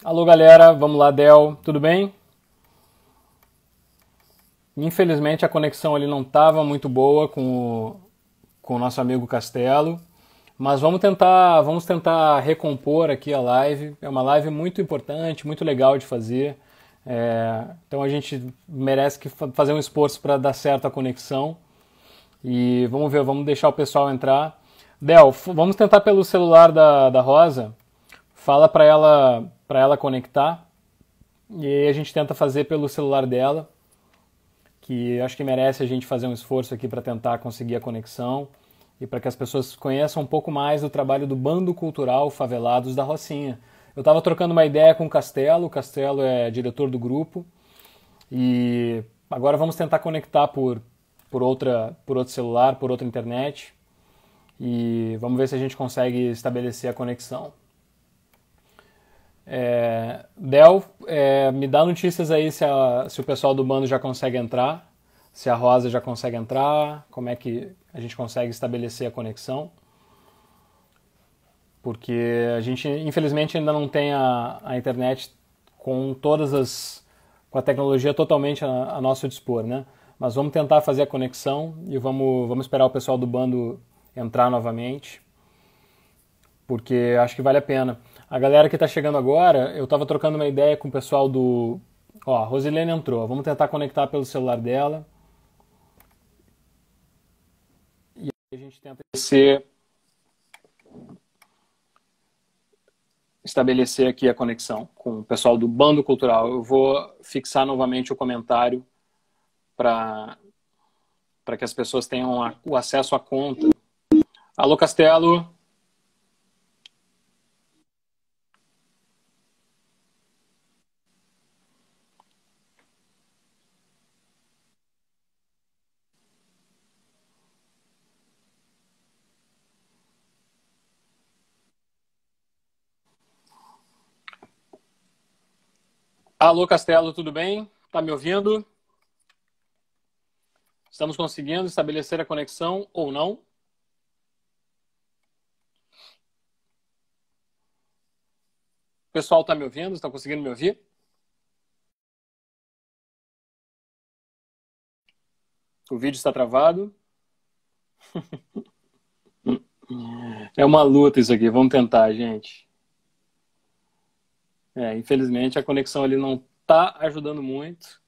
Alô, galera, vamos lá, Del, tudo bem? Infelizmente a conexão ali não estava muito boa com o nosso amigo Castelo, mas vamos tentar recompor aqui a live. É uma live muito importante, muito legal de fazer. Então a gente merece fazer um esforço para dar certo a conexão. E vamos ver, vamos deixar o pessoal entrar. Del, vamos tentar pelo celular da Rosa. Fala para ela conectar. E aí a gente tenta fazer pelo celular dela, que acho que merece a gente fazer um esforço aqui para tentar conseguir a conexão e para que as pessoas conheçam um pouco mais do trabalho do Bando Cultural Favelados da Rocinha. Eu estava trocando uma ideia com o Castelo é diretor do grupo, e agora vamos tentar conectar por outro celular, por outra internet, e vamos ver se a gente consegue estabelecer a conexão. Del, me dá notícias aí se o pessoal do bando já consegue entrar, se a Rosa já consegue entrar, como é que a gente consegue estabelecer a conexão, porque a gente infelizmente ainda não tem a internet com com a tecnologia totalmente a nosso dispor, né? Mas vamos tentar fazer a conexão e vamos esperar o pessoal do bando entrar novamente, porque acho que vale a pena. A galera que está chegando agora, eu estava trocando uma ideia com o pessoal do... Ó, a Rosilene entrou. Vamos tentar conectar pelo celular dela. E aí a gente tenta estabelecer aqui a conexão com o pessoal do Bando Cultural. Eu vou fixar novamente o comentário para que as pessoas tenham o acesso à conta. Alô, Castelo. Alô, Castelo, tudo bem? Tá me ouvindo? Estamos conseguindo estabelecer a conexão ou não? O pessoal está me ouvindo? Está conseguindo me ouvir? O vídeo está travado? É uma luta isso aqui. Vamos tentar, gente. Infelizmente a conexão ali não está ajudando muito,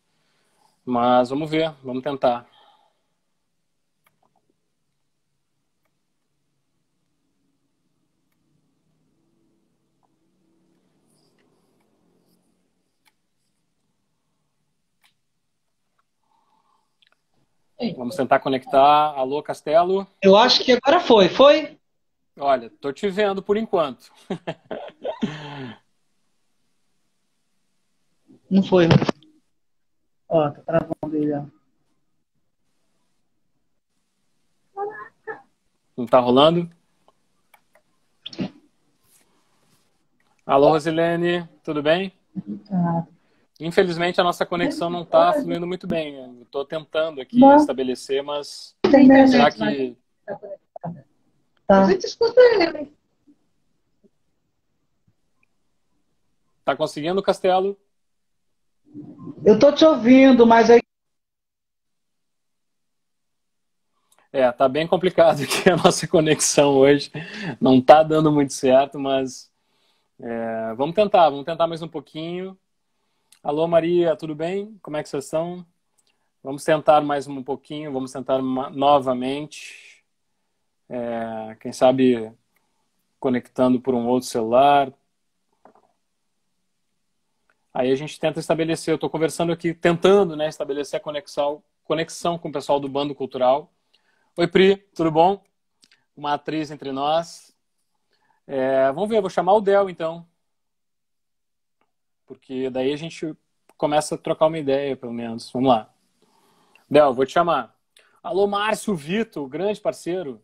mas vamos ver, vamos tentar. Vamos tentar conectar. Alô, Castelo? Eu acho que agora foi. Foi? Olha, tô te vendo por enquanto. Não foi. Ó, tá travando ele, ó. Não tá rolando? Alô, Rosilene, tudo bem? Ah, Infelizmente a nossa conexão não está fluindo muito bem. Estou tentando aqui não, estabelecer, mas tem será internet lá. que Tá. A gente escuta ele. tá conseguindo, Castelo? Eu tô te ouvindo, mas aí. Tá bem complicado aqui a nossa conexão hoje. Não tá dando muito certo, mas vamos tentar mais um pouquinho. Alô, Maria, tudo bem? Como é que vocês estão? Vamos tentar mais um pouquinho, vamos tentar novamente. Quem sabe conectando por um outro celular. Aí a gente tenta estabelecer, eu estou conversando aqui, tentando, né, estabelecer a conexão com o pessoal do Bando Cultural. Oi, Pri, tudo bom? Uma atriz entre nós. Vamos ver, eu vou chamar o Del, então. Porque daí a gente começa a trocar uma ideia, pelo menos. Vamos lá. Del, vou te chamar. Alô, Márcio Vitor, grande parceiro.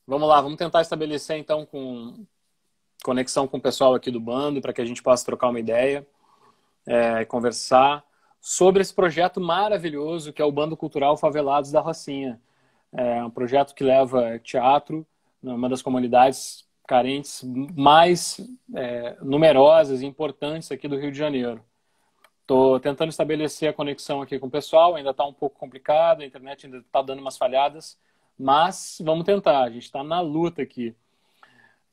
Vamos lá, vamos tentar estabelecer, então, com conexão com o pessoal aqui do Bando, para que a gente possa trocar uma ideia, conversar sobre esse projeto maravilhoso que é o Bando Cultural Favelados da Rocinha. É um projeto que leva teatro numa das comunidades carentes mais numerosas e importantes aqui do Rio de Janeiro. Estou tentando estabelecer a conexão aqui com o pessoal, ainda está um pouco complicado, a internet ainda está dando umas falhadas, mas vamos tentar, a gente está na luta aqui.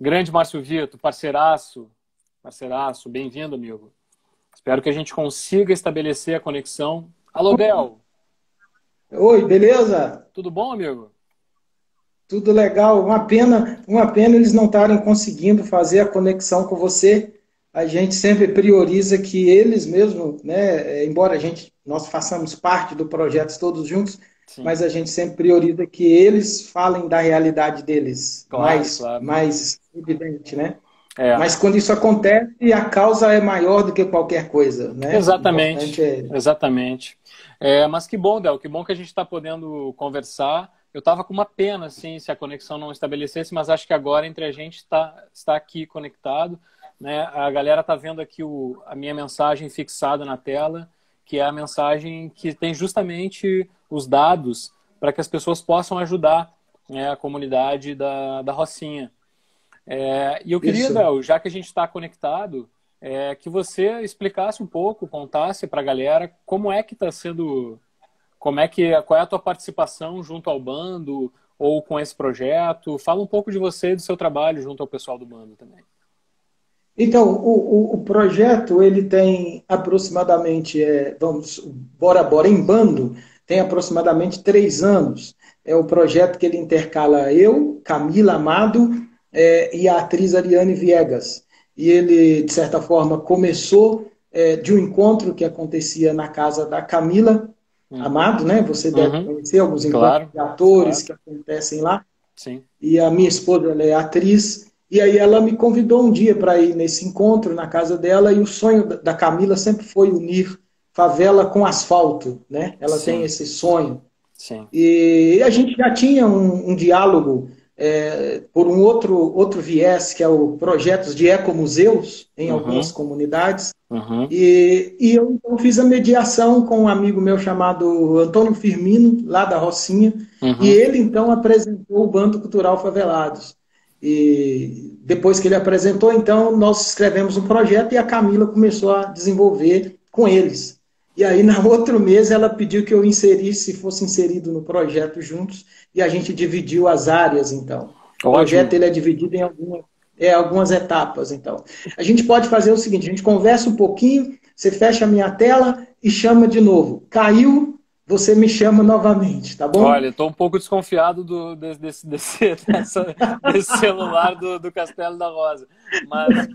Grande Márcio Vitor, parceiraço, bem-vindo, amigo. Espero que a gente consiga estabelecer a conexão. Alô, Del. Oi, beleza? Tudo bom, amigo? Tudo legal. Uma pena eles não estarem conseguindo fazer a conexão com você. A gente sempre prioriza que eles mesmo, né, embora nós façamos parte do projeto todos juntos, sim, mas a gente sempre prioriza que eles falem da realidade deles, claro, mais evidente, né? Mas quando isso acontece, a causa é maior do que qualquer coisa, né? Exatamente, exatamente. Mas que bom, Del, que bom que a gente está podendo conversar. Eu estava com uma pena, assim, se a conexão não estabelecesse, mas acho que agora entre a gente está aqui conectado. Né? A galera está vendo aqui a minha mensagem fixada na tela, que é a mensagem que tem justamente os dados para que as pessoas possam ajudar, né, a comunidade da Rocinha. E eu queria, Del, já que a gente está conectado, que você explicasse um pouco, contasse para a galera como é que está sendo, qual é a tua participação junto ao bando ou com esse projeto. Fala um pouco de você e do seu trabalho junto ao pessoal do bando também. Então, o projeto ele tem aproximadamente, Bora Bora em Bando, tem aproximadamente 3 anos. É o projeto que ele intercala eu, Camila Amado e a atriz Ariane Viegas. E ele, de certa forma, começou de um encontro que acontecia na casa da Camila Amado, né? Você deve conhecer alguns encontros de atores que acontecem lá. Sim. E a minha esposa, ela é atriz. E aí ela me convidou um dia para ir nesse encontro na casa dela, e o sonho da Camila sempre foi unir favela com asfalto, né? Ela tem esse sonho. Sim. E a gente já tinha um diálogo por um outro viés, que é o projetos de ecomuseus em algumas comunidades. E eu então fiz a mediação com um amigo meu chamado Antônio Firmino, lá da Rocinha, e ele então apresentou o Bando Cultural Favelados. E depois que ele apresentou, então, nós escrevemos um projeto e a Camila começou a desenvolver com eles. E aí, no outro mês, ela pediu que eu fosse inserido no projeto juntos, e a gente dividiu as áreas, então. O projeto ele é dividido em algumas etapas, então. A gente pode fazer o seguinte, a gente conversa um pouquinho, você fecha a minha tela e chama de novo. Caiu, você me chama novamente, tá bom? Olha, estou um pouco desconfiado desse celular do Castelo da Rosa. Mas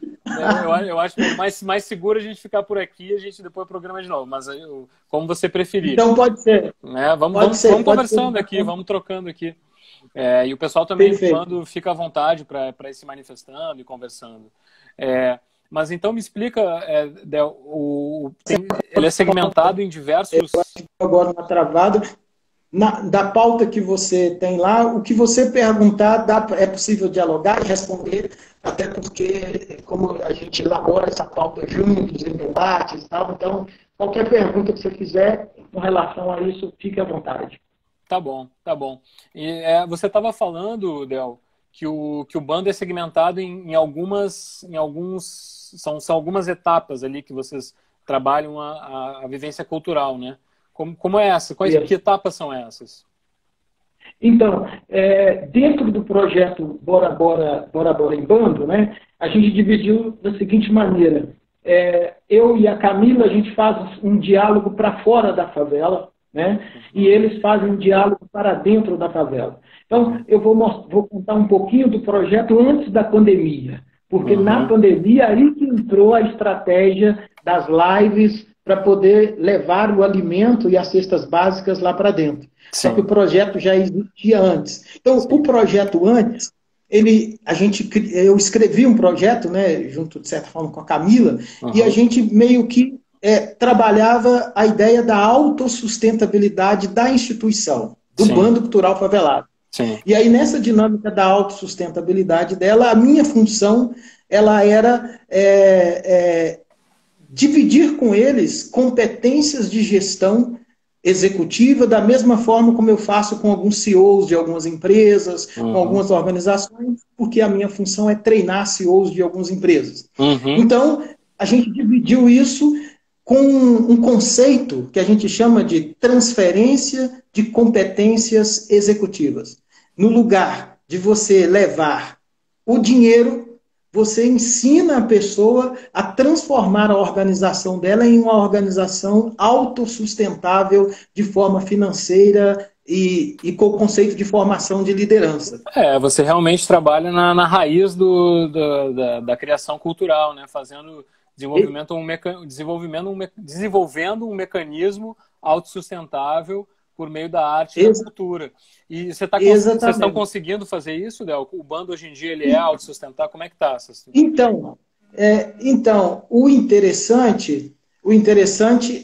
eu acho mais seguro a gente ficar por aqui e a gente depois programa de novo. Mas como você preferir. Então pode ser. Vamos conversando aqui, vamos trocando aqui. E o pessoal também, quando fica à vontade para ir se manifestando e conversando. Mas então me explica, Del, ele é segmentado em diversos... Agora na travada, da pauta que você tem lá, o que você perguntar, é possível dialogar e responder, até porque, como a gente elabora essa pauta juntos, em debates e tal, então, qualquer pergunta que você fizer com relação a isso, fique à vontade. Tá bom, tá bom. E, você estava falando, Del, que o bando é segmentado em alguns... São algumas etapas ali que vocês trabalham a vivência cultural, né? Como é essa? Que etapas são essas? Então, dentro do projeto Bora Bora em Bando, né, a gente dividiu da seguinte maneira. Eu e a Camila, a gente faz um diálogo para fora da favela, né, e eles fazem um diálogo para dentro da favela. Então, eu vou contar um pouquinho do projeto antes da pandemia. Porque na pandemia, aí que entrou a estratégia das lives para poder levar o alimento e as cestas básicas lá para dentro. Sim. Só que o projeto já existia antes. Então, o projeto antes, eu escrevi um projeto, né, junto, de certa forma, com a Camila, e a gente meio que trabalhava a ideia da autossustentabilidade da instituição, do Bando Cultural Favelado. Sim. E aí, nessa dinâmica da autossustentabilidade dela, a minha função ela era dividir com eles competências de gestão executiva, da mesma forma como eu faço com alguns CEOs de algumas empresas, com algumas organizações, porque a minha função é treinar CEOs de algumas empresas. Então, a gente dividiu isso com um conceito que a gente chama de transferência de competências executivas. No lugar de você levar o dinheiro, você ensina a pessoa a transformar a organização dela em uma organização autossustentável de forma financeira e com o conceito de formação de liderança. Você realmente trabalha na raiz da criação cultural, né? Desenvolvendo um mecanismo autossustentável por meio da arte e da cultura. E vocês estão conseguindo fazer isso, Del? O bando hoje em dia ele é autossustentável? Como é que está? Então, o interessante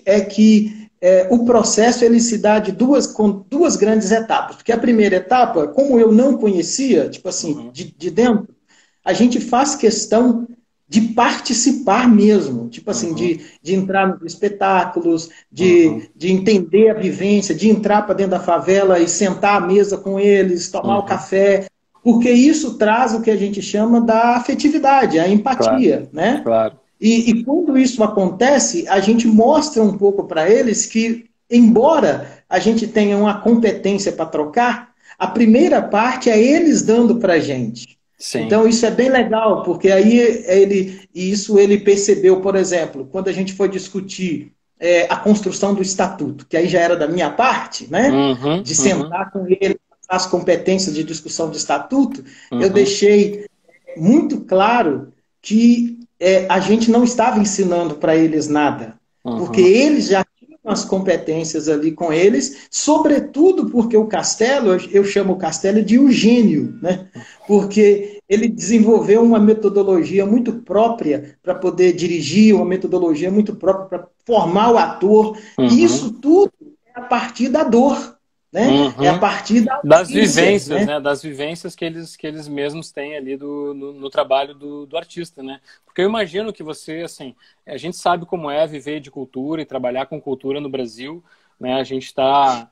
é que o processo ele se dá com duas grandes etapas. Porque a primeira etapa, como eu não conhecia, tipo assim, de dentro, a gente faz questão de participar mesmo, tipo assim, de entrar nos espetáculos, de entender a vivência, de entrar para dentro da favela e sentar à mesa com eles, tomar o café, porque isso traz o que a gente chama da afetividade, a empatia, né? Claro. E quando isso acontece, a gente mostra um pouco para eles que, embora a gente tenha uma competência para trocar, a primeira parte é eles dando para a gente. Sim. Então isso é bem legal, porque aí ele percebeu, por exemplo, quando a gente foi discutir a construção do estatuto, que aí já era da minha parte, né? De sentar com ele, as competências de discussão do estatuto, eu deixei muito claro que a gente não estava ensinando para eles nada, porque eles já tinham as competências ali com eles, sobretudo porque o Castello, eu chamo o Castello de o gênio, né? Porque ele desenvolveu uma metodologia muito própria para poder dirigir, uma metodologia muito própria para formar o ator, e isso tudo é a partir da dor. Né? É a partir das vivências, né? Das vivências que eles mesmos têm ali no trabalho do artista, né? Porque eu imagino que você, assim, a gente sabe como é viver de cultura e trabalhar com cultura no Brasil, né? A gente está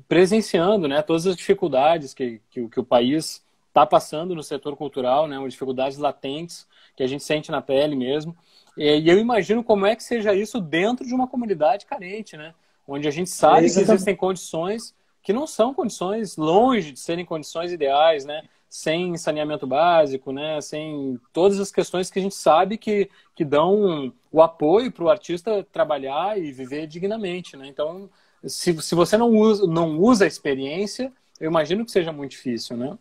presenciando, né, todas as dificuldades que o país está passando no setor cultural, né? Dificuldades latentes que a gente sente na pele mesmo. E eu imagino como é que seja isso dentro de uma comunidade carente, né? Onde a gente sabe que existem condições que não são condições, longe de serem condições ideais, né? Sem saneamento básico, né? Sem todas as questões que a gente sabe que dão o apoio para o artista trabalhar e viver dignamente, né? Então, se você não usa a experiência, eu imagino que seja muito difícil, né?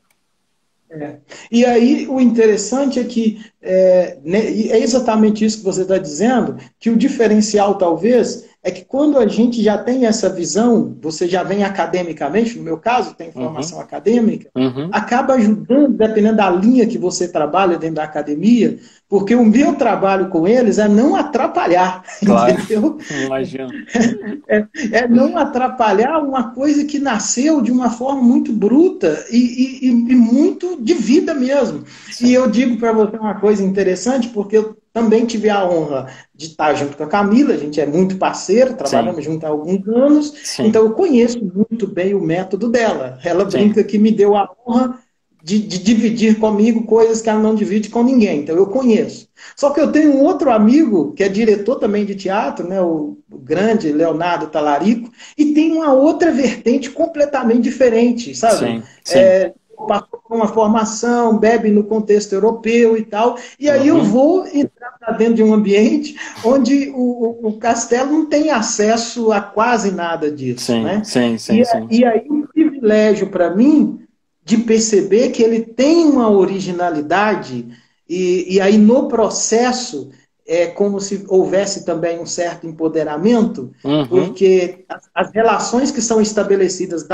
E aí o interessante é que é exatamente isso que você está dizendo, que o diferencial talvez é que quando a gente já tem essa visão, você já vem academicamente, no meu caso tem formação acadêmica, acaba ajudando, dependendo da linha que você trabalha dentro da academia, porque o meu trabalho com eles é não atrapalhar, claro. Entendeu? Imagino. É não atrapalhar uma coisa que nasceu de uma forma muito bruta e muito de vida mesmo. Sim. E eu digo para você uma coisa interessante, porque eu também tive a honra de estar junto com a Camila, a gente é muito parceiro, trabalhamos junto há alguns anos, Sim. Então eu conheço muito bem o método dela. Ela brinca que me deu a honra de dividir comigo coisas que ela não divide com ninguém, então eu conheço. Só que eu tenho um outro amigo, que é diretor também de teatro, né, o grande Leonardo Talarico, e tem uma outra vertente completamente diferente, sabe? Sim, sim. Passou por uma formação, bebe no contexto europeu e tal, e aí eu vou entrar para dentro de um ambiente onde o Castello não tem acesso a quase nada disso. Sim, né? sim. E aí um privilégio para mim de perceber que ele tem uma originalidade e aí no processo é como se houvesse também um certo empoderamento, porque as relações que são estabelecidas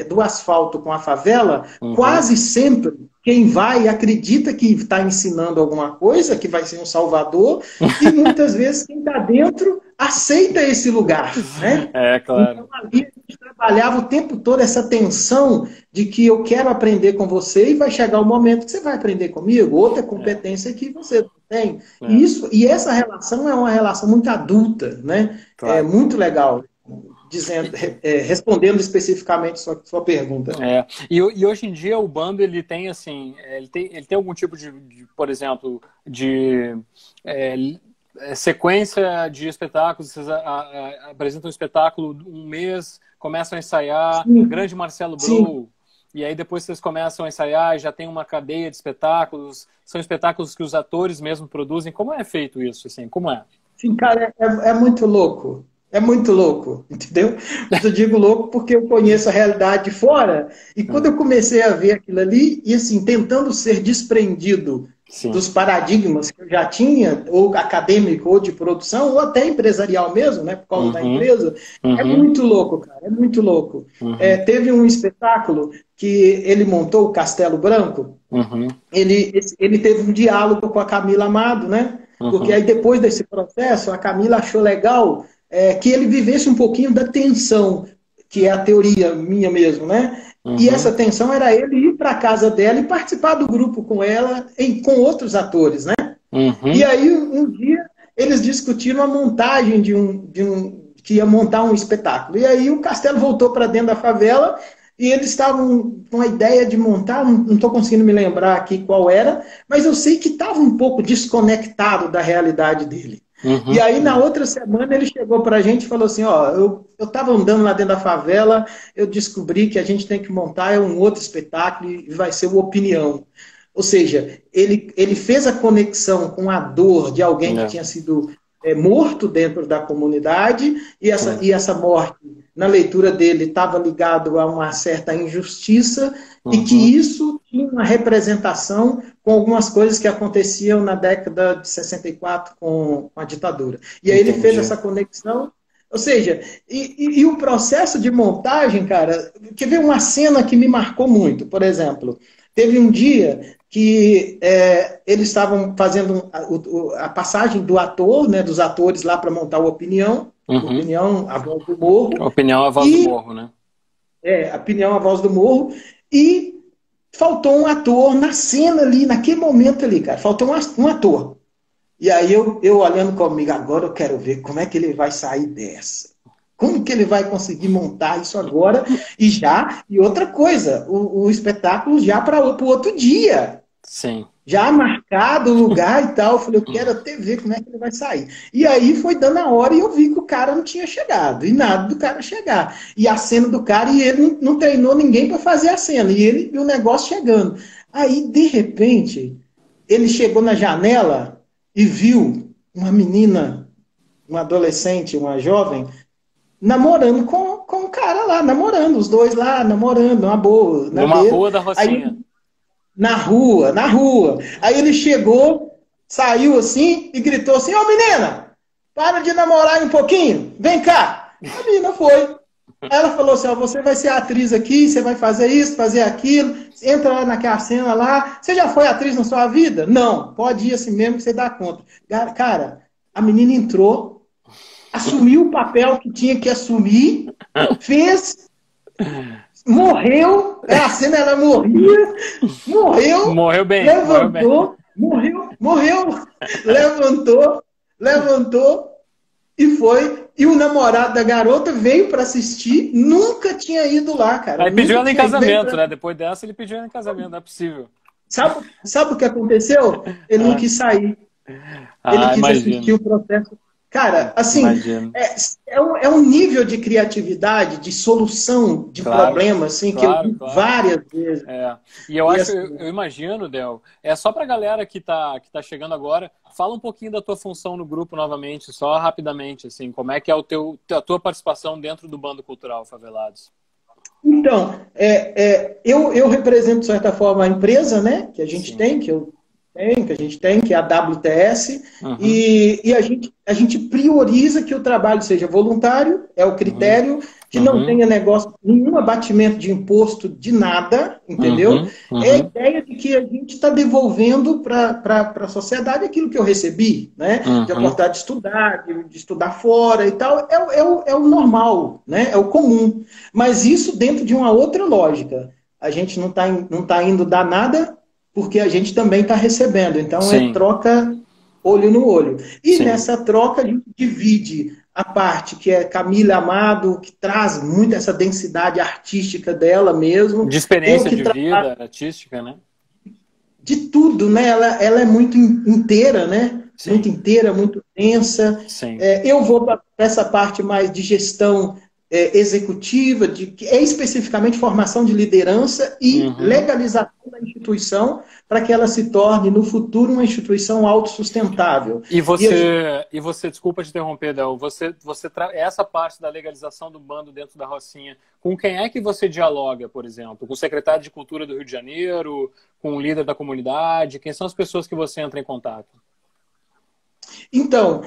do asfalto com a favela, quase sempre quem vai acredita que está ensinando alguma coisa, que vai ser um salvador, e muitas vezes quem está dentro aceita esse lugar. Né? Claro. Então ali a gente trabalhava o tempo todo essa tensão de que eu quero aprender com você e vai chegar o momento que você vai aprender comigo, outra competência que você tem. E essa relação é uma relação muito adulta, né? Claro. É muito legal. respondendo especificamente sua pergunta. E hoje em dia o bando ele tem assim, ele tem algum tipo por exemplo, de sequência de espetáculos. Vocês apresentam um espetáculo um mês, começam a ensaiar, Sim. Grande Marcelo Bro, Sim. E aí depois vocês começam a ensaiar e já tem uma cadeia de espetáculos. São espetáculos que os atores mesmo produzem. Como é feito isso? Assim? Como é? Sim, cara, é muito louco. É muito louco, entendeu? Mas eu digo louco porque eu conheço a realidade de fora. E quando eu comecei a ver aquilo ali, e assim, tentando ser desprendido Sim. dos paradigmas que eu já tinha, ou acadêmico, ou de produção, ou até empresarial mesmo, né, por causa da empresa, é muito louco, cara, é muito louco. Teve um espetáculo que ele montou, o Castelo Branco, ele teve um diálogo com a Camila Amado, né? Porque aí depois desse processo, a Camila achou legal que ele vivesse um pouquinho da tensão, que é a teoria minha mesmo, né? E essa tensão era ele ir para a casa dela e participar do grupo com ela, com outros atores, né? E aí, um dia, eles discutiram a montagem que ia montar um espetáculo. E aí o Castelo voltou para dentro da favela e eles estavam com a ideia de montar, não estou conseguindo me lembrar aqui qual era, mas eu sei que estava um pouco desconectado da realidade dele. E aí, na outra semana, ele chegou para a gente e falou assim, ó, eu estava andando lá dentro da favela, eu descobri que a gente tem que montar um outro espetáculo e vai ser o Opinião. Ou seja, ele fez a conexão com a dor de alguém que tinha sido morto dentro da comunidade, e essa morte, na leitura dele, estava ligado a uma certa injustiça, e que isso tinha uma representação com algumas coisas que aconteciam na década de 64 com a ditadura. E aí ele fez essa conexão. Ou seja, e o processo de montagem, cara, quer ver uma cena que me marcou muito, por exemplo, teve um dia que eles estavam fazendo a passagem do ator, né, dos atores lá para montar o Opinião, Opinião, a Voz do Morro. Opinião, a Voz do Morro, né? Opinião, a Voz do Morro. E faltou um ator na cena ali, naquele momento ali, cara. Faltou um ator. E aí eu olhando comigo, agora eu quero ver como é que ele vai sair dessa. Como que ele vai conseguir montar isso agora? E outra coisa, o espetáculo já para o outro dia. Sim. Já marcado o lugar e tal. Eu falei, eu quero até ver como é que ele vai sair. E aí foi dando a hora e eu vi que o cara não tinha chegado. E nada do cara chegar. E a cena do cara, e ele não treinou ninguém para fazer a cena. E o negócio chegando. Aí, de repente, ele chegou na janela e viu uma menina, uma adolescente, uma jovem, namorando com o cara lá, namorando, os dois lá, namorando, uma boa. Numa rua da Rocinha. Aí, na rua. Aí ele chegou, saiu assim e gritou assim, ô menina, para de namorar aí um pouquinho, vem cá. A menina foi. Aí ela falou assim, ó, você vai ser atriz aqui, você vai fazer isso, fazer aquilo, entra lá naquela cena lá. Você já foi atriz na sua vida? Não, pode ir assim mesmo que você dá conta. Cara, a menina entrou, assumiu o papel que tinha que assumir, fez, morreu, a cena ela morria, morreu bem, levantou, morreu, levantou e foi. E o namorado da garota veio para assistir, nunca tinha ido lá, cara. Aí pediu ela em casamento, né? Depois dessa ele pediu ela em casamento, não é possível. Sabe o que aconteceu? Ele não quis sair. Ele quis assistir o processo. Cara, assim, é um nível de criatividade, de solução de problemas, assim, que eu vi várias vezes. E eu imagino, Del, só pra galera que tá chegando agora, fala um pouquinho da tua função no grupo novamente, só rapidamente, assim, como é que é a tua participação dentro do Bando Cultural Favelados? Então, eu represento, de certa forma, a empresa, né, que a gente tem, que a gente tem, que é a WTS, e a gente prioriza que o trabalho seja voluntário, é o critério, que não tenha nenhum abatimento de imposto de nada, entendeu? É a ideia de que a gente está devolvendo para a sociedade aquilo que eu recebi, né? De oportunidade de estudar fora e tal, é o normal, né? É o comum. Mas isso dentro de uma outra lógica. A gente não tá indo dar nada, porque a gente também está recebendo. Então, é troca olho no olho. E nessa troca, a gente divide a parte que é Camila Amado, que traz muito essa densidade artística dela mesmo. De experiência de vida artística, né? De tudo, né? Ela é muito inteira, né? Sim. Muito inteira, muito densa. Eu vou para essa parte mais de gestão executiva, que é especificamente formação de liderança e legalização da instituição para que ela se torne, no futuro, uma instituição autossustentável. E você, desculpa te interromper, Del, essa parte da legalização do bando dentro da Rocinha, com quem é que você dialoga, por exemplo? Com o secretário de Cultura do Rio de Janeiro, com o líder da comunidade? Quem são as pessoas que você entra em contato? Então,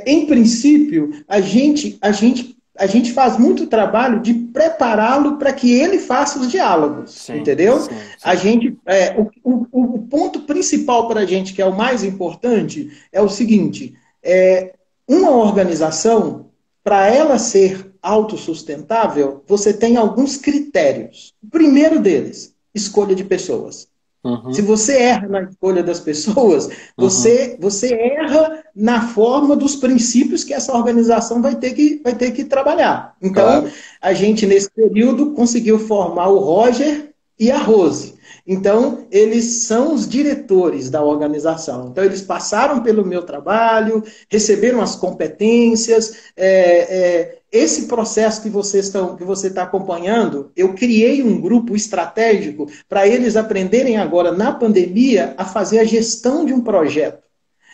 em princípio, a gente faz muito trabalho de prepará-lo para que ele faça os diálogos, sim, entendeu? Sim, sim. A gente, o ponto principal para a gente, que é o mais importante, é o seguinte: uma organização, para ela ser autossustentável, você tem alguns critérios. O primeiro deles, escolha de pessoas. Se você erra na escolha das pessoas, você erra na forma dos princípios que essa organização vai ter que trabalhar. Então, a gente, nesse período, conseguiu formar o Roger e a Rose. Então, eles são os diretores da organização. Então, eles passaram pelo meu trabalho, receberam as competências. Esse processo que você está acompanhando, eu criei um grupo estratégico para eles aprenderem agora, na pandemia, a fazer a gestão de um projeto.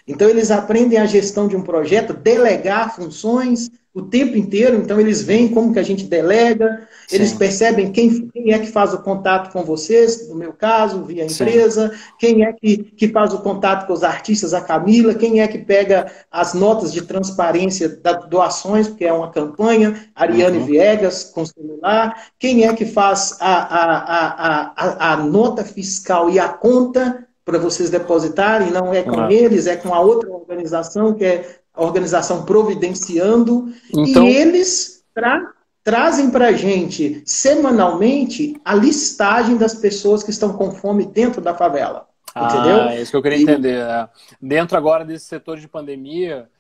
Então, eles aprendem a gestão de um projeto, delegar funções o tempo inteiro. Então, eles veem como que a gente delega, sim, eles percebem quem é que faz o contato com vocês, no meu caso, via empresa, sim, quem é que faz o contato com os artistas, a Camila, quem é que pega as notas de transparência das doações, porque é uma campanha, Ariane Viegas, com celular, quem é que faz a nota fiscal e a conta para vocês depositarem, não é com eles, é com a outra organização, que é a organização Providenciando, então, e eles trazem para a gente, semanalmente, a listagem das pessoas que estão com fome dentro da favela. Entendeu? É isso que eu queria entender. Dentro agora desse setor de pandemia,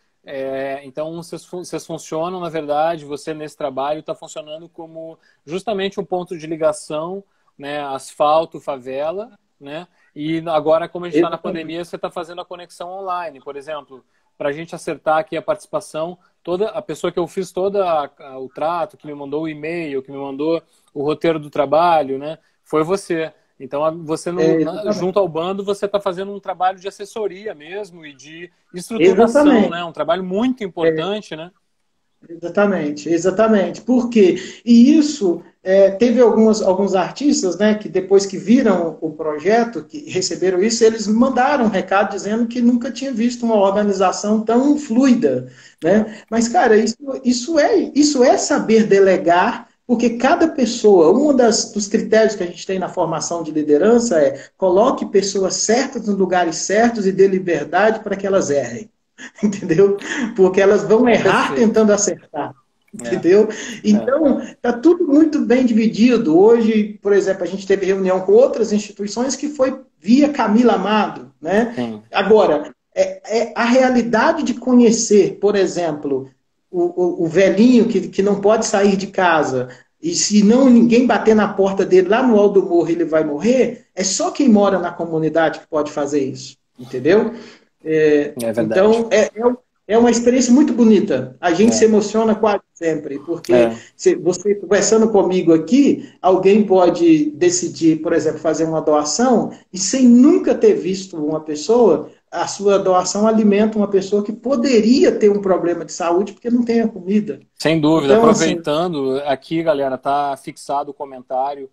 então vocês funcionam, na verdade, você nesse trabalho está funcionando como justamente um ponto de ligação, né, asfalto, favela, né? E agora, como a gente está na pandemia, você está fazendo a conexão online, por exemplo, para a gente acertar aqui a participação, toda a pessoa que eu fiz todo o trato, que me mandou o e-mail, que me mandou o roteiro do trabalho, né, foi você. Então, você junto ao bando, você está fazendo um trabalho de assessoria mesmo e de estruturação, né? Um trabalho muito importante, né? Exatamente. Por quê? E isso, teve alguns artistas, né, que depois que viram o projeto, que receberam isso, eles mandaram um recado dizendo que nunca tinha visto uma organização tão fluida, né? Mas, cara, isso é saber delegar, porque cada pessoa, dos critérios que a gente tem na formação de liderança coloque pessoas certas nos lugares certos e dê liberdade para que elas errem. Entendeu? Porque elas vão errar tentando acertar. Entendeu? Então, está tudo muito bem dividido. Hoje, por exemplo, a gente teve reunião com outras instituições que foi via Camila Amado, né? Agora, a realidade de conhecer, por exemplo, o velhinho que não pode sair de casa, e se não ninguém bater na porta dele lá no Alto do Morro, ele vai morrer, é só quem mora na comunidade que pode fazer isso. Entendeu? Então, é uma experiência muito bonita. A gente se emociona quase sempre, porque você conversando comigo aqui, alguém pode decidir, por exemplo, fazer uma doação e sem nunca ter visto uma pessoa, a sua doação alimenta uma pessoa que poderia ter um problema de saúde porque não tem a comida. Sem dúvida. Então, aproveitando, assim, aqui, galera, tá fixado o comentário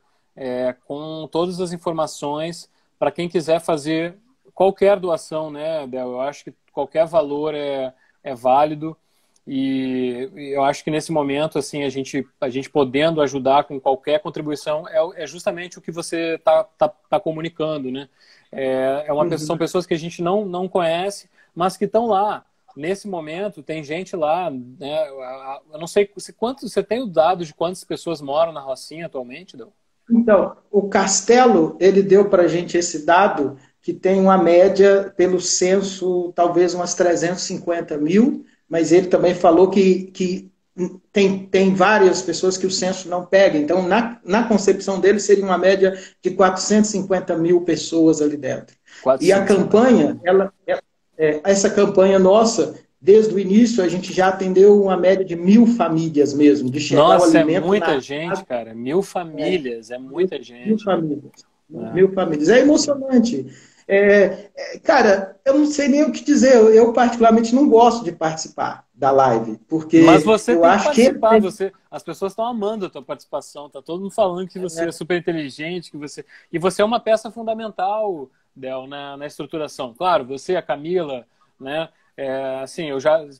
com todas as informações para quem quiser fazer qualquer doação, né, Del? Eu acho que qualquer valor é válido e eu acho que nesse momento, assim, a gente podendo ajudar com qualquer contribuição é justamente o que você tá comunicando, né? São pessoas que a gente não conhece, mas que estão lá. Nesse momento, tem gente lá, né? Eu não sei você tem o dado de quantas pessoas moram na Rocinha atualmente, Del? Então, o Castelo, ele deu para a gente esse dado que tem uma média, pelo censo, talvez umas 350 mil, mas ele também falou que tem várias pessoas que o censo não pega. Então, na concepção dele, seria uma média de 450 mil pessoas ali dentro. E a 450. campanha, essa campanha nossa, desde o início, a gente já atendeu uma média de 1.000 famílias mesmo, de chegar o Nossa, é alimento muita na gente, casa. cara. 1.000 famílias, é muita 1.000 gente. famílias. É. 1.000 famílias. É emocionante. Cara, eu não sei nem o que dizer. Eu particularmente não gosto de participar da live, Mas porque você eu tem que acho que participar, as pessoas estão amando a tua participação, tá todo mundo falando que você é super inteligente, e você é uma peça fundamental, Del, na estruturação. Claro, você, a Camila, né? Assim,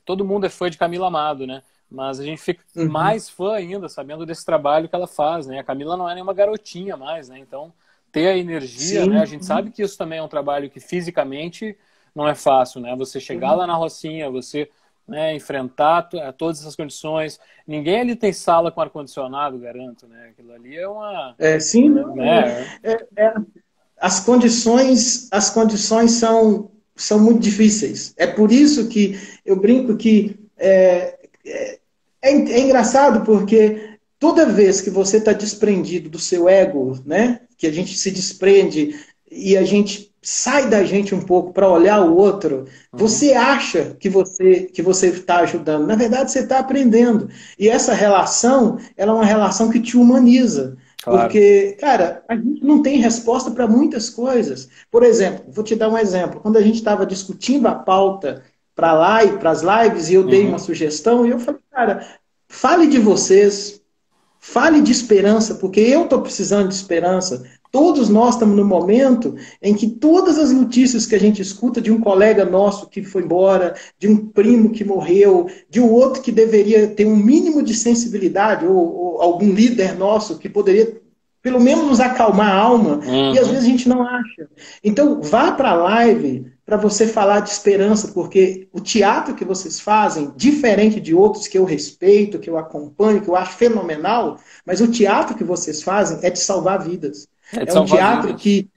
todo mundo é fã de Camila Amado, né? Mas a gente fica mais fã ainda sabendo desse trabalho que ela faz, né? A Camila não é nenhuma garotinha mais, né? Então, ter a energia, né? sim, A gente sabe que isso também é um trabalho que fisicamente não é fácil, né? Você chegar lá na Rocinha, você, né, enfrentar todas essas condições. Ninguém ali tem sala com ar-condicionado, garanto, né? Aquilo ali é uma... sim, não, né? as condições são muito difíceis. É por isso que eu brinco que é engraçado, porque toda vez que você está desprendido do seu ego, né, que a gente se desprende e a gente sai da gente um pouco para olhar o outro, você acha que você está ajudando. Na verdade, você está aprendendo. E essa relação, ela é uma relação que te humaniza. Claro. Porque, cara, a gente não tem resposta para muitas coisas. Por exemplo, vou te dar um exemplo. Quando a gente estava discutindo a pauta para as lives, e eu dei uma sugestão, e eu falei, cara, fale de vocês, fale de esperança, porque eu estou precisando de esperança. Todos nós estamos no momento em que todas as notícias que a gente escuta de um colega nosso que foi embora, de um primo que morreu, de um outro que deveria ter um mínimo de sensibilidade, ou algum líder nosso que poderia pelo menos nos acalmar a alma, e às vezes a gente não acha. Então, vá para a live para você falar de esperança, porque o teatro que vocês fazem, diferente de outros que eu respeito, que eu acompanho, que eu acho fenomenal, mas o teatro que vocês fazem é de salvar vidas. É de É um salvar teatro vidas. que,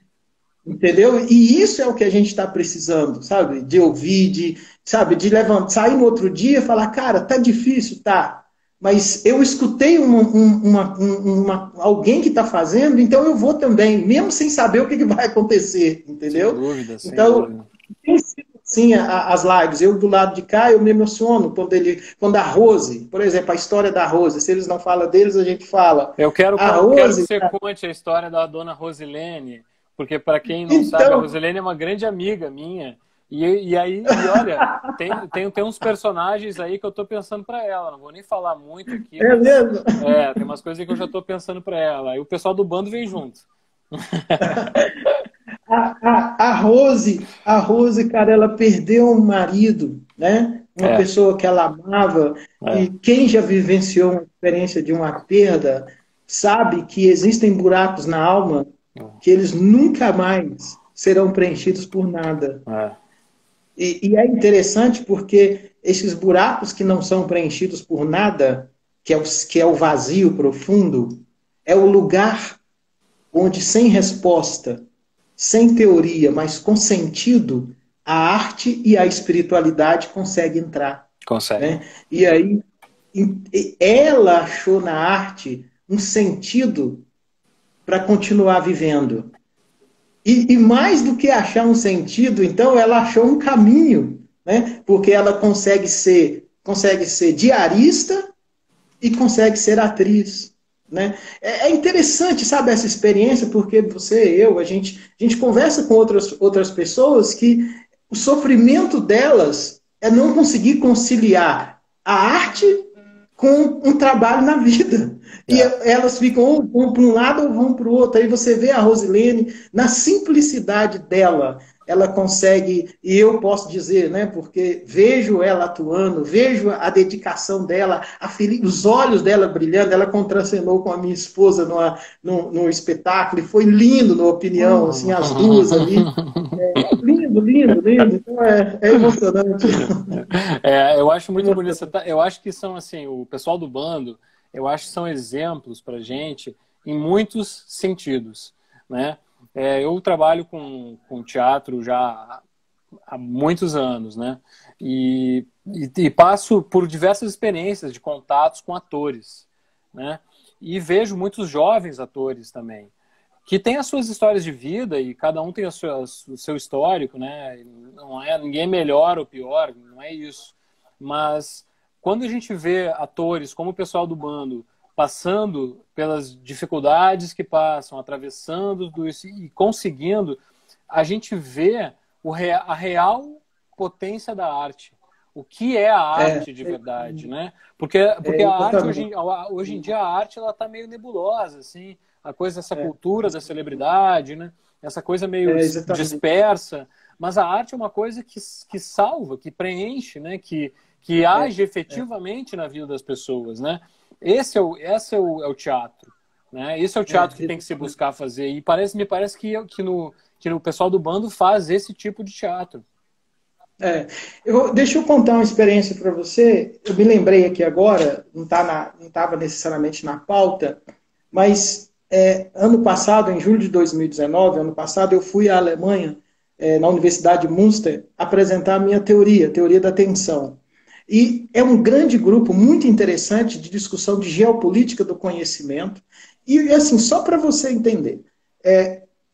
entendeu? E isso é o que a gente está precisando, sabe? De ouvir, de levantar, sair no outro dia e falar, cara, tá difícil, tá. Mas eu escutei alguém que está fazendo, então eu vou também, mesmo sem saber o que vai acontecer, Sem entendeu? dúvida, sem Então, dúvida. tem sido assim as lives. Eu do lado de cá, eu me emociono quando a Rose, por exemplo, a história da Rose, se eles não falam deles, a gente fala. Eu quero A que Rose, você conte a história da dona Rosilene, porque para quem não sabe, a então, Rosilene é uma grande amiga minha. Olha, tem uns personagens aí que eu tô pensando para ela. Não vou nem falar muito aqui, é mas mesmo? tem umas coisas que eu já tô pensando para ela. E o pessoal do bando vem junto. A Rose, cara, ela perdeu um marido, né? Uma É, pessoa que ela amava, é, e quem já vivenciou uma experiência de uma perda, sabe que existem buracos na alma que eles nunca mais serão preenchidos por nada. é. E é interessante porque esses buracos que não são preenchidos por nada, que é o vazio profundo, é o lugar onde, sem resposta, sem teoria, mas com sentido, a arte e a espiritualidade conseguem entrar. Consegue. Né? E aí, ela achou na arte um sentido para continuar vivendo. E mais do que achar um sentido, então, ela achou um caminho, né? Porque ela consegue ser diarista e consegue ser atriz. Né? É interessante, sabe, essa experiência, porque a gente conversa com outras pessoas que o sofrimento delas é não conseguir conciliar a arte com um trabalho na vida. E elas ficam ou vão para um lado ou vão para o outro. Aí você vê a Rosilene, na simplicidade dela, ela consegue, e eu posso dizer, né, porque vejo ela atuando, vejo a dedicação dela, os olhos dela brilhando, ela contracenou com a minha esposa no espetáculo, e foi lindo, na opinião, assim, as duas ali. Lindo, lindo, lindo. Então é emocionante. Eu acho muito bonito. Eu acho que são assim, o pessoal do bando, eu acho que são exemplos para gente em muitos sentidos, né? Eu trabalho com teatro já há muitos anos, né? E passo por diversas experiências de contatos com atores, né? E vejo muitos jovens atores também, que têm as suas histórias de vida e cada um tem o seu histórico, né? Não é ninguém melhor ou pior, não é isso. Mas quando a gente vê atores como o pessoal do bando passando pelas dificuldades que passam, atravessando isso e conseguindo, a gente vê a real potência da arte. O que é a arte de verdade, né? Porque a arte, hoje em dia, a arte ela tá meio nebulosa, assim, a coisa, essa cultura da celebridade, né? Essa coisa meio dispersa. Mas a arte é uma coisa que salva, que preenche, né? Que age efetivamente na vida das pessoas, né? Esse é o teatro, né? Esse é o teatro que tem que se buscar fazer. E me parece que o pessoal do bando faz esse tipo de teatro. Deixa eu contar uma experiência para você. Eu me lembrei aqui agora, não estava necessariamente na pauta, mas ano passado, em julho de 2019, eu fui à Alemanha, na Universidade de Münster, apresentar a minha teoria da atenção. E é um grande grupo muito interessante de discussão de geopolítica do conhecimento. E assim, só para você entender,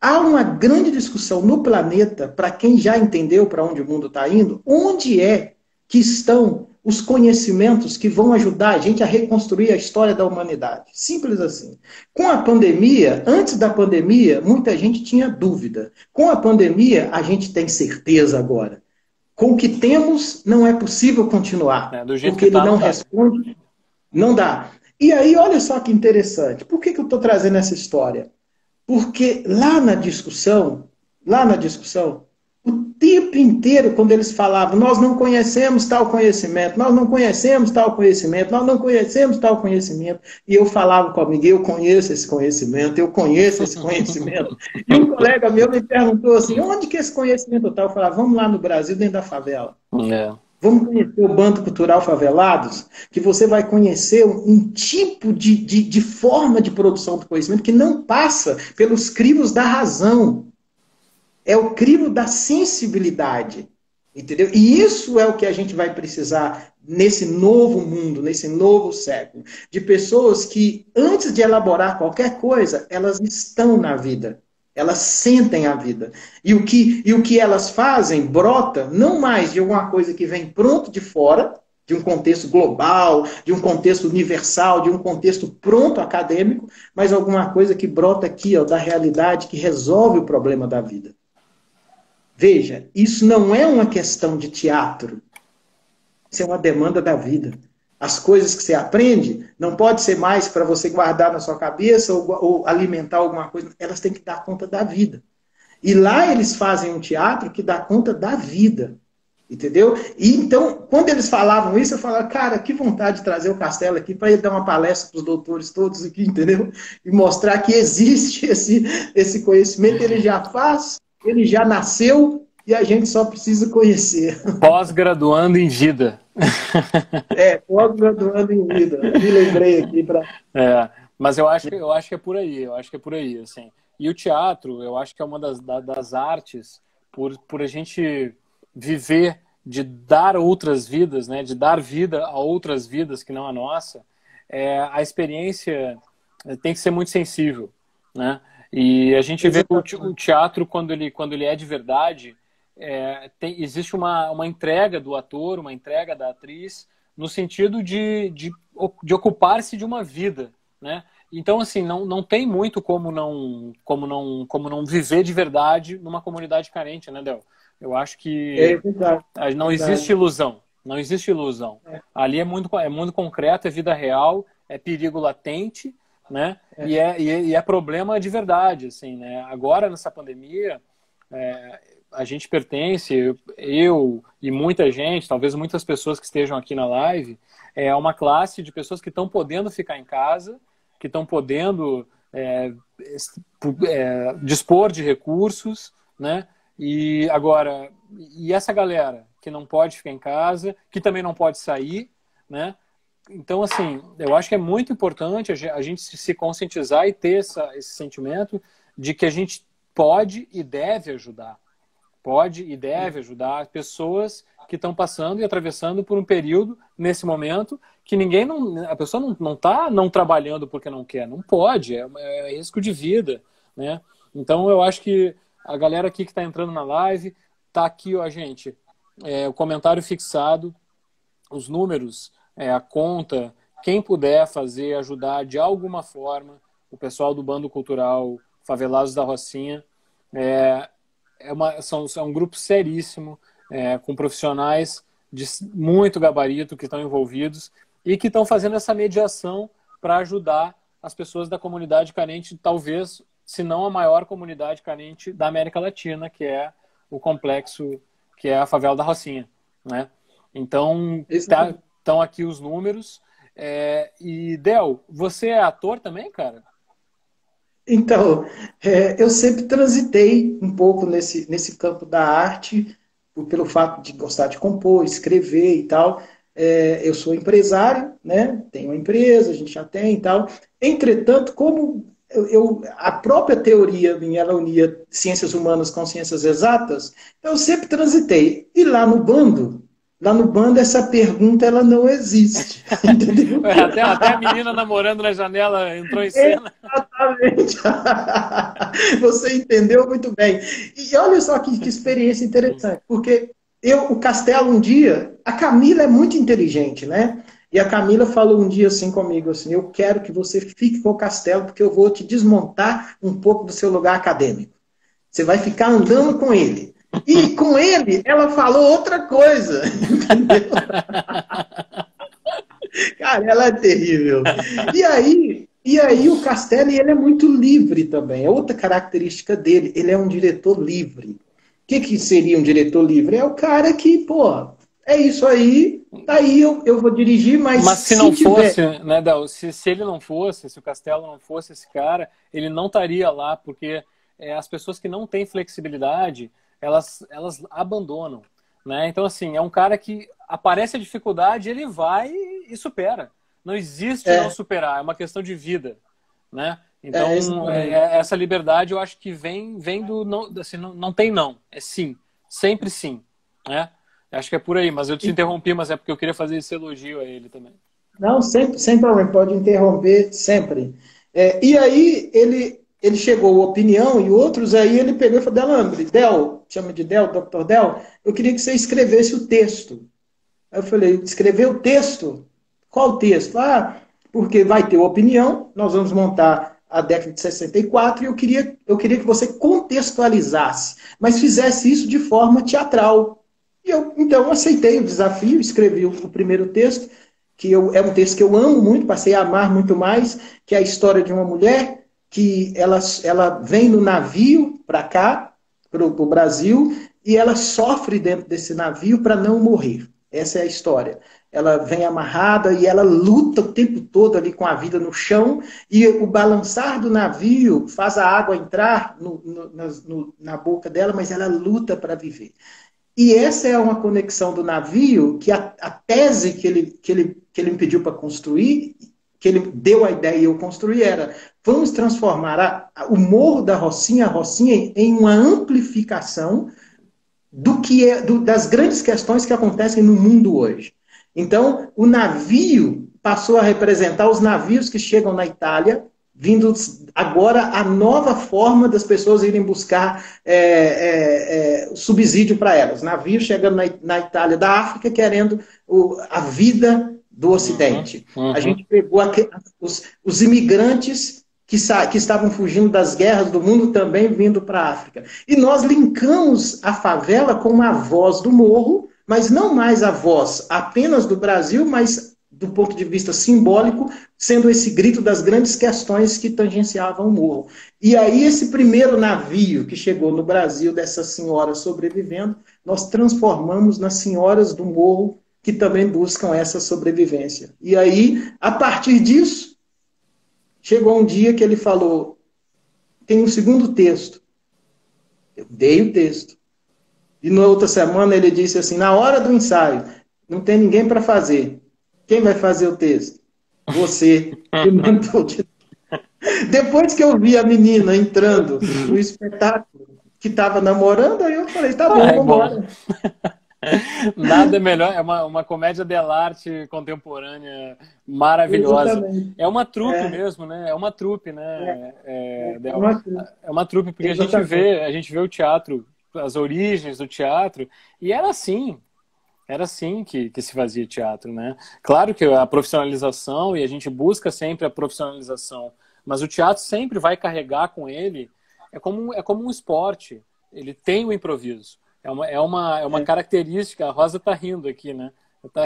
há uma grande discussão no planeta, para quem já entendeu para onde o mundo está indo, onde é que estão os conhecimentos que vão ajudar a gente a reconstruir a história da humanidade. Simples assim. Com a pandemia, antes da pandemia, muita gente tinha dúvida. Com a pandemia, a gente tem certeza agora. Com o que temos, não é possível continuar. Porque ele não responde, não dá. E aí, olha só que interessante. Por que eu estou trazendo essa história? Porque lá na discussão, o tempo inteiro, quando eles falavam, nós não conhecemos tal conhecimento, nós não conhecemos tal conhecimento, nós não conhecemos tal conhecimento, e eu falava comigo, eu conheço esse conhecimento, eu conheço esse conhecimento. E um colega meu me perguntou assim, onde que esse conhecimento está? Eu falava, vamos lá no Brasil, dentro da favela. Vamos conhecer o Bando Cultural Favelados, que você vai conhecer um tipo de forma de produção do conhecimento que não passa pelos crivos da razão. É o crivo da sensibilidade. Entendeu? E isso é o que a gente vai precisar nesse novo mundo, nesse novo século. De pessoas que, antes de elaborar qualquer coisa, elas estão na vida. Elas sentem a vida. E o que elas fazem brota não mais de alguma coisa que vem pronto de fora, de um contexto global, de um contexto universal, de um contexto pronto acadêmico, mas alguma coisa que brota aqui, da realidade, que resolve o problema da vida. Veja, isso não é uma questão de teatro. Isso é uma demanda da vida. As coisas que você aprende não pode ser mais para você guardar na sua cabeça ou alimentar alguma coisa. Elas têm que dar conta da vida. E lá eles fazem um teatro que dá conta da vida. Entendeu? E então, quando eles falavam isso, eu falava, cara, que vontade de trazer o Castelo aqui para ele dar uma palestra para os doutores todos aqui, entendeu? E mostrar que existe esse conhecimento, ele já faz, ele já nasceu e a gente só precisa conhecer. Pós-graduando em vida. Pós-graduando em vida. Me lembrei aqui para... Mas eu acho que é por aí, assim. E o teatro, eu acho que é uma das artes, por a gente viver, de dar outras vidas, né? De dar vida a outras vidas que não a nossa, a experiência tem que ser muito sensível, né? E a gente vê o teatro, quando ele é de verdade, existe uma entrega do ator, uma entrega da atriz, no sentido de ocupar-se de uma vida, né? Então, assim, não tem muito como não viver de verdade numa comunidade carente, né, Del? Eu acho que não existe ilusão. Não existe ilusão. Ali é muito concreto, é vida real, é perigo latente, né? E é problema de verdade, assim, né? Agora, nessa pandemia, a gente pertence, eu e muita gente, talvez muitas pessoas que estejam aqui na live, a uma classe de pessoas que estão podendo ficar em casa, que estão podendo dispor de recursos, né? E agora, essa galera que não pode ficar em casa, que também não pode sair, né? Então, assim, eu acho que é muito importante a gente se conscientizar e ter esse sentimento de que a gente pode e deve ajudar. pode e deve ajudar pessoas que estão passando e atravessando por um período, nesse momento, que a pessoa não está não trabalhando porque não quer, não pode, é risco de vida, né? Então eu acho que a galera aqui que está entrando na live, está aqui, ó, gente, o comentário fixado, os números, a conta, quem puder fazer, ajudar de alguma forma, o pessoal do Bando Cultural Favelados da Rocinha, é um grupo seríssimo, com profissionais de muito gabarito que estão envolvidos e que estão fazendo essa mediação para ajudar as pessoas da comunidade carente, talvez, se não a maior comunidade carente da América Latina, que é o complexo, que é a Favela da Rocinha, né? Então, estão aqui os números. E, Del, você é ator também, cara? Então, eu sempre transitei um pouco nesse campo da arte, pelo fato de gostar de compor, escrever e tal. Eu sou empresário, né? Tenho uma empresa, a gente já tem e tal. Entretanto, como a própria teoria minha, ela unia ciências humanas com ciências exatas, eu sempre transitei. E lá no bando essa pergunta ela não existe. Entendeu? Até a menina namorando na janela entrou em cena. Exatamente. Você entendeu muito bem. E olha só que experiência interessante, porque o Castelo um dia, a Camila é muito inteligente, né? E a Camila falou um dia assim comigo, assim, eu quero que você fique com o Castelo, porque eu vou te desmontar um pouco do seu lugar acadêmico. Você vai ficar andando com ele. E com ele, ela falou outra coisa. Entendeu? Cara, ela é terrível. E aí o Castelli, ele é muito livre também. É outra característica dele. Ele é um diretor livre. O que seria um diretor livre? É o cara que, pô, é isso aí, aí eu vou dirigir, mas se não fosse, né, Del, se ele não fosse, se o Castelo não fosse esse cara, ele não estaria lá, porque as pessoas que não têm flexibilidade, elas abandonam, né? Então, assim, é um cara que aparece a dificuldade, ele vai e supera. Não existe não superar, é uma questão de vida, né? Então, essa liberdade eu acho que vem do... Não, assim, não tem não, é sim, sempre sim, né? Acho que é por aí, mas eu te interrompi, mas é porque eu queria fazer esse elogio a ele também. Não, sem problema, pode interromper sempre. E aí ele chegou a opinião e outros, aí ele pegou e falou, Del, chama de Del, Dr. Del, eu queria que você escrevesse o texto. Aí eu falei, escrever o texto? Qual texto? Porque vai ter opinião, nós vamos montar a década de 64 e eu queria que você contextualizasse, mas fizesse isso de forma teatral. E eu, então, aceitei o desafio, escrevi o primeiro texto, que é um texto que eu amo muito, passei a amar muito mais, que é a história de uma mulher que ela vem no navio para cá, para o Brasil, e ela sofre dentro desse navio para não morrer. Essa é a história. Ela vem amarrada e ela luta o tempo todo ali com a vida no chão, e o balançar do navio faz a água entrar na boca dela, mas ela luta para viver. E essa é uma conexão do navio que a tese que ele me pediu para construir, que ele deu a ideia e eu construí, era vamos transformar o Morro da Rocinha, a Rocinha, em uma amplificação das grandes questões que acontecem no mundo hoje. Então, o navio passou a representar os navios que chegam na Itália, vindo agora a nova forma das pessoas irem buscar subsídio para elas. Navios chegando na Itália da África querendo a vida do Ocidente. A gente pegou os imigrantes que estavam fugindo das guerras do mundo também vindo para a África. E nós linkamos a favela com a voz do morro, mas não mais a voz apenas do Brasil, mas do ponto de vista simbólico, sendo esse grito das grandes questões que tangenciavam o morro. E aí esse primeiro navio que chegou no Brasil, dessas senhoras sobrevivendo, nós transformamos nas senhoras do morro que também buscam essa sobrevivência. E aí, a partir disso, chegou um dia que ele falou, tem um segundo texto. Eu dei o texto. E na outra semana ele disse assim, na hora do ensaio, não tem ninguém para fazer. Quem vai fazer o texto? Você. Depois que eu vi a menina entrando no espetáculo, que estava namorando, aí eu falei, tá bom, vamos embora. Nada melhor, é uma comédia dell'arte contemporânea maravilhosa. Exatamente. É uma trupe mesmo, né? É uma trupe, né? É uma trupe, porque Exatamente. a gente vê o teatro, as origens do teatro, e era assim que se fazia teatro, né? Claro que a profissionalização, e a gente busca sempre a profissionalização, mas o teatro sempre vai carregar com ele, é como um esporte, ele tem o improviso. É uma característica, a Rosa está rindo aqui, né? Tá...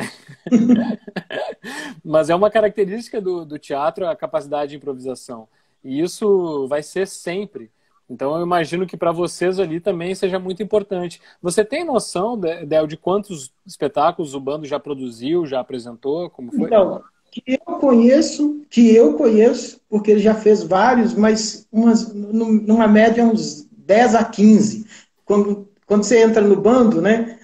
Mas é uma característica do teatro a capacidade de improvisação. E isso vai ser sempre. Então eu imagino que para vocês ali também seja muito importante. Você tem noção, Del, de quantos espetáculos o bando já produziu, já apresentou? Como foi? Então, que eu conheço, porque ele já fez vários, mas numa média uns 10 a 15. Quando você entra no bando, né,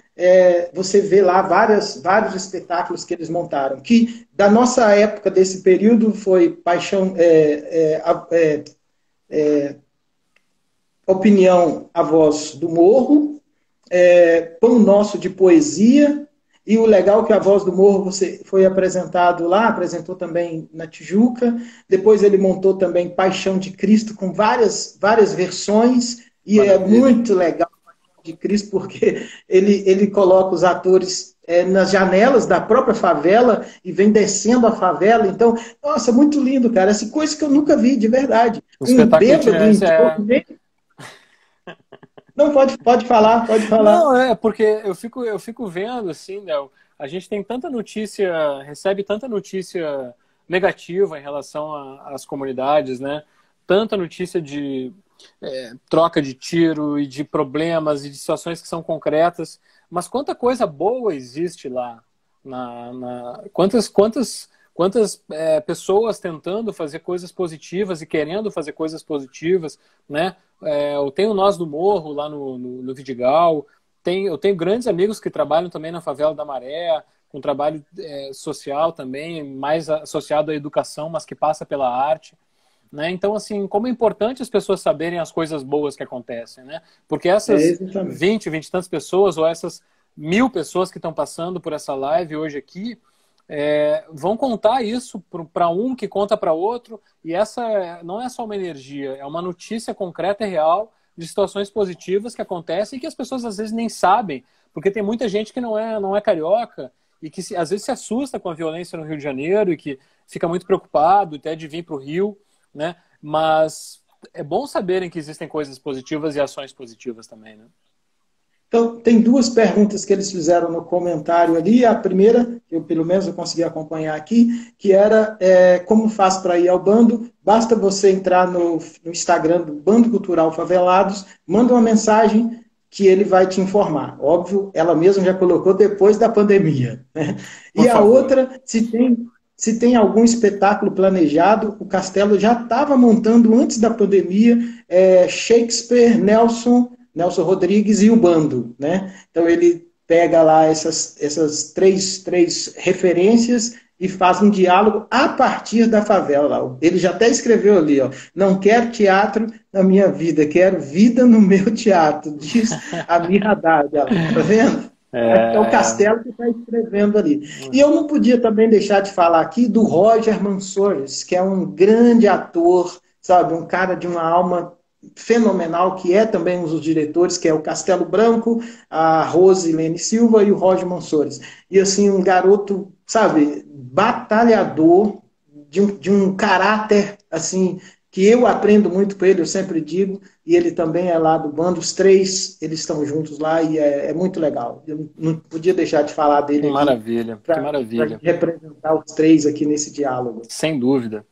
você vê lá vários espetáculos que eles montaram, que da nossa época, desse período, foi Paixão, Opinião, A Voz do Morro, Pão Nosso de Poesia, e o legal é que A Voz do Morro você foi apresentado lá, apresentou também na Tijuca, depois ele montou também Paixão de Cristo com várias versões, e Maravilha. é muito legal Paixão de Cristo, porque ele coloca os atores nas janelas da própria favela e vem descendo a favela. Então, nossa, muito lindo, cara. Essa coisa que eu nunca vi, de verdade. O Um espetáculo bêbado em Não, pode falar, pode falar. Não, é porque eu fico vendo assim, Del, a gente tem tanta notícia, recebe tanta notícia negativa em relação às comunidades, né? Tanta notícia de troca de tiro e de problemas e de situações que são concretas, mas quanta coisa boa existe lá, quantas pessoas tentando fazer coisas positivas e querendo fazer coisas positivas, né? Eu tenho Nós do Morro lá no Vidigal, eu tenho grandes amigos que trabalham também na Favela da Maré, com trabalho social também, mais associado à educação, mas que passa pela arte. Né? Então, assim, como é importante as pessoas saberem as coisas boas que acontecem, né? Porque essas 20 e tantas pessoas, ou essas 1000 pessoas que estão passando por essa live hoje aqui, vão contar isso para um que conta para outro, e essa não é só uma energia, é uma notícia concreta e real de situações positivas que acontecem e que as pessoas às vezes nem sabem, porque tem muita gente que não é carioca e que às vezes se assusta com a violência no Rio de Janeiro e que fica muito preocupado até de vir para o Rio, né? Mas é bom saberem que existem coisas positivas e ações positivas também, né? Então, tem duas perguntas que eles fizeram no comentário ali. A primeira, que eu pelo menos eu consegui acompanhar aqui, que era como faz para ir ao bando? Basta você entrar no Instagram do Bando Cultural Favelados, manda uma mensagem que ele vai te informar. Óbvio, ela mesma já colocou depois da pandemia. Né? E a outra, se tem algum espetáculo planejado, o Castelo já estava montando antes da pandemia, Shakespeare, Nelson Rodrigues e o bando, né? Então ele pega lá essas três referências e faz um diálogo a partir da favela. Ele já até escreveu ali, ó, não quero teatro na minha vida, quero vida no meu teatro, diz a Mirra Haddad, tá vendo? É o Castelo que está escrevendo ali. E eu não podia também deixar de falar aqui do Roger Mansores, que é um grande ator, sabe, um cara de uma alma fenomenal, que é também um dos diretores, que é o Castelo Branco, a Rose Lene Silva e o Roger Mansores. E assim, um garoto, sabe, batalhador, de um caráter, assim, que eu aprendo muito com ele, eu sempre digo, e ele também é lá do bando, os três, eles estão juntos lá e é muito legal. Eu não podia deixar de falar dele que aqui. Maravilha, que maravilha. Para representar os três aqui nesse diálogo. Sem dúvida.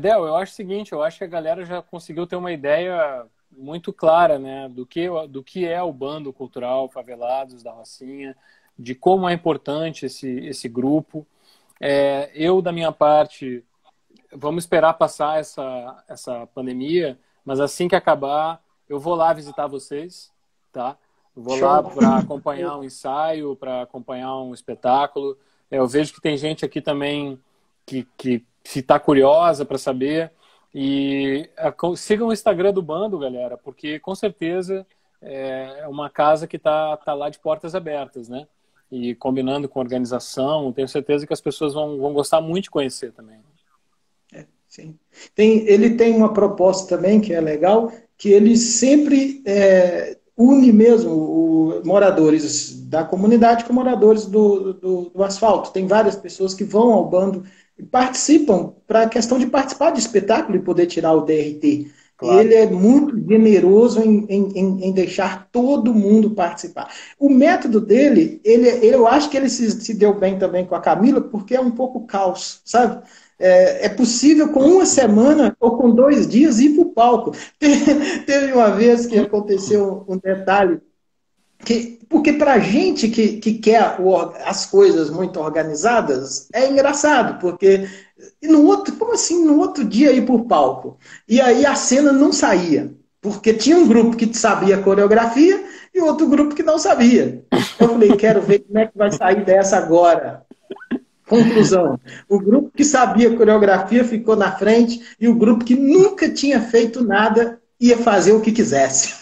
Del, eu acho o seguinte, eu acho que a galera já conseguiu ter uma ideia muito clara, né, do que é o Bando Cultural Favelados da Rocinha, de como é importante esse grupo. Eu, da minha parte, vamos esperar passar essa pandemia, mas assim que acabar, eu vou lá visitar vocês, tá? Eu vou lá para acompanhar um ensaio, para acompanhar um espetáculo. Eu vejo que tem gente aqui também que se está curiosa para saber. E sigam o Instagram do bando, galera, porque com certeza é uma casa que tá lá de portas abertas, né? E combinando com a organização, tenho certeza que as pessoas vão gostar muito de conhecer também. Sim. Ele tem uma proposta também que é legal, que ele sempre une mesmo moradores da comunidade com moradores do asfalto. Tem várias pessoas que vão ao bando e participam para a questão de participar de espetáculo e poder tirar o DRT. Claro. Ele é muito generoso em deixar todo mundo participar. O método dele, eu acho que ele se deu bem também com a Camila, porque é um pouco caos, sabe? É possível com uma semana ou com 2 dias ir para o palco. Teve uma vez que aconteceu um detalhe, porque para a gente que quer as coisas muito organizadas, é engraçado, porque como assim, no outro dia ir para o palco? E aí a cena não saía, porque tinha um grupo que sabia a coreografia e outro grupo que não sabia. Eu falei, quero ver como é que vai sair dessa agora. Conclusão, o grupo que sabia coreografia ficou na frente e o grupo que nunca tinha feito nada ia fazer o que quisesse.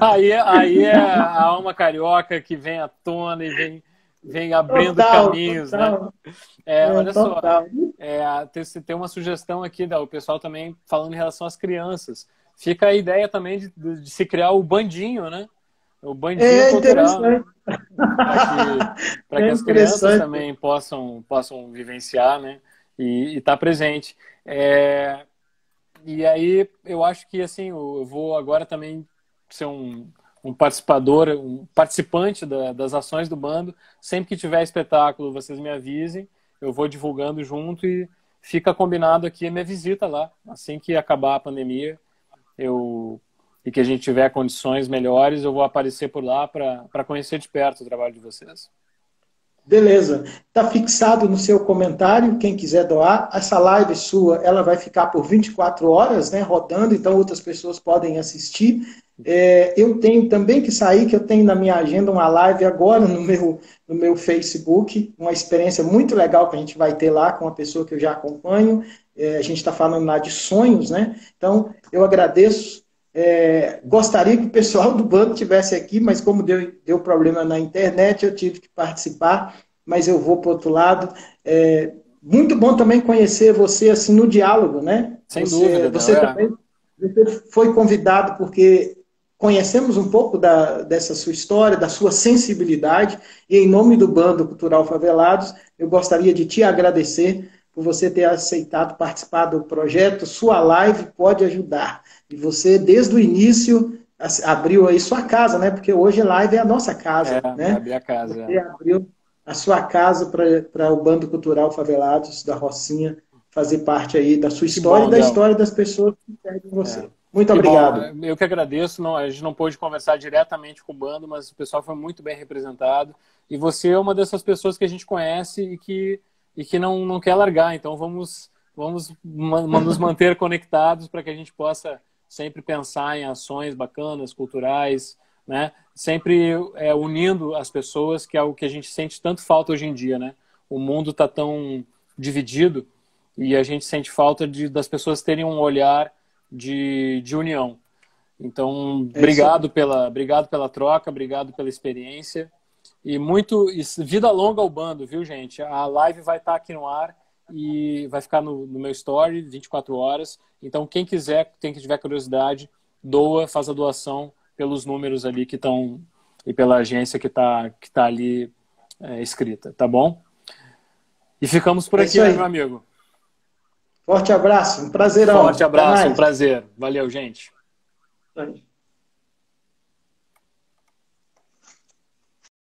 Aí é a alma carioca que vem à tona e vem abrindo caminhos, total. Né? Olha total. Só, tem uma sugestão aqui, o pessoal também falando em relação às crianças. Fica a ideia também de se criar o bandinho, né? O bandinho cultural, né? Para que as crianças também possam vivenciar, né? E estar presente. E aí eu acho que assim, eu vou agora também ser um participador, um participante das ações do bando. Sempre que tiver espetáculo, vocês me avisem, eu vou divulgando junto e fica combinado aqui a minha visita lá. Assim que acabar a pandemia, e que a gente tiver condições melhores, eu vou aparecer por lá para conhecer de perto o trabalho de vocês. Beleza. Está fixado no seu comentário, quem quiser doar. Essa live sua, ela vai ficar por 24 horas, né, rodando, então outras pessoas podem assistir. Eu tenho também que sair, que eu tenho na minha agenda uma live agora no meu Facebook, uma experiência muito legal que a gente vai ter lá com uma pessoa que eu já acompanho. A gente está falando lá de sonhos, né? Então, eu agradeço. Gostaria que o pessoal do bando estivesse aqui, mas como deu problema na internet, eu tive que participar, mas eu vou para o outro lado. Muito bom também conhecer você assim no diálogo, né? Sem dúvida. Você também foi convidado porque conhecemos um pouco dessa sua história, da sua sensibilidade, e em nome do Bando Cultural Favelados, eu gostaria de te agradecer por você ter aceitado participar do projeto. Sua live pode ajudar. E você, desde o início, abriu aí sua casa, né? Porque hoje a live é a nossa casa, né? Abri a casa. Você abriu a sua casa para o Bando Cultural Favelados da Rocinha fazer parte aí da sua história e da história das pessoas que seguem você. Muito obrigado. Bom, eu que agradeço. A gente não pôde conversar diretamente com o bando, mas o pessoal foi muito bem representado. E você é uma dessas pessoas que a gente conhece e que não quer largar. Então vamos nos manter conectados para que a gente possa sempre pensar em ações bacanas, culturais, né? Sempre unindo as pessoas, que é o que a gente sente tanto falta hoje em dia, né? O mundo está tão dividido e a gente sente falta das pessoas terem um olhar de união. Então, obrigado pela troca, obrigado pela experiência e vida longa ao bando, viu, gente? A live vai estar aqui no ar e vai ficar no meu story 24 horas. Então, quem tiver curiosidade, faz a doação pelos números ali que estão e pela agência que tá ali escrita, tá bom? E ficamos por aqui, né, meu amigo? Forte abraço, um prazerão. Forte abraço, um prazer. Valeu, gente.